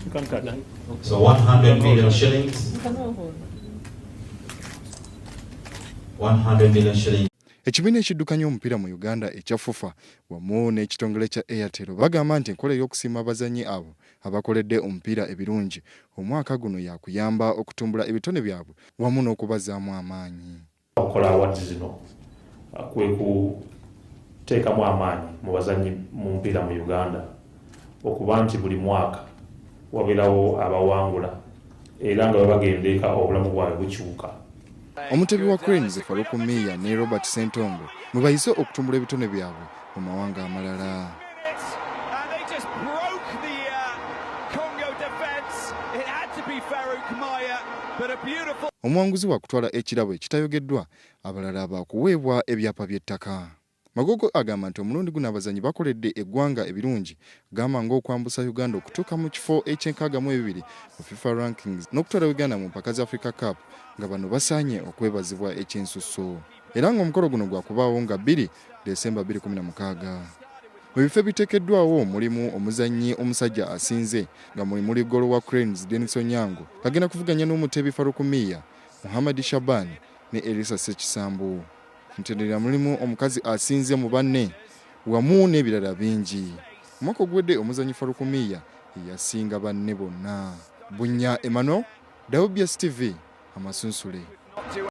You can cut. So 100 million shillings. 100 million shillings. Ekibiina ekiddukanya omupiira mu Uganda ekya FUFA wamu n'ekitongole kya Airtel bagamba nti enkola y'okusiima abazannyi abo abakoledde omupiira ebirungi omwaka guno yakuyamba okutumbula ebitone byabwe wamu n'okubazaamu amaanyi. Okola awards zino kwe kuteekamu amaanyi mu bazannyi mu mupiira mu Uganda okuba nti buli mwaka wabeerawo abawangula era nga babagendeeka obulamu bwabwe bukyuka. Omutebi wa Cranes Faruku Miya ne Robert Sentongo mwe bayise okutumbula ebitone byabwe mu mawanga amalala. Omuwanguzi wa kutwala ekirabo ekitayogeddwa abalala bakuweebwa ebyapa by'ettaka. Magogo agamba nti omulundi guno abazannyi bakoledde eggwanga ebirungi gamba ng'okwambusa Uganda okutuuka mu kifo ekyenkaaga-mu-2 mu FIFA rankings n'okutwala Uganda mu mpaka za Africa Cup nga bano basaanye okwebazibwa ekyensusso. Era ng'omukolo guno gwakubaawo nga 2 Desemba 2016. Mu bifo ebiteekeddwawo mulimu omuzannyi omusajja asinze nga muli golo wa Cranes Dennis Onyango agenda kuvuganya n'omutebi Faruku Miya, Muhammad Shaban ne Elisa Sekisambu. Ntendera mulimu omukazi asinze mu banne wamu n'ebirala bingi. Omwaka ogwedde omuzannyi Faruku Miya yasinga banne bonna. Bunya Emmanuel, WBS TV, Amasunsule.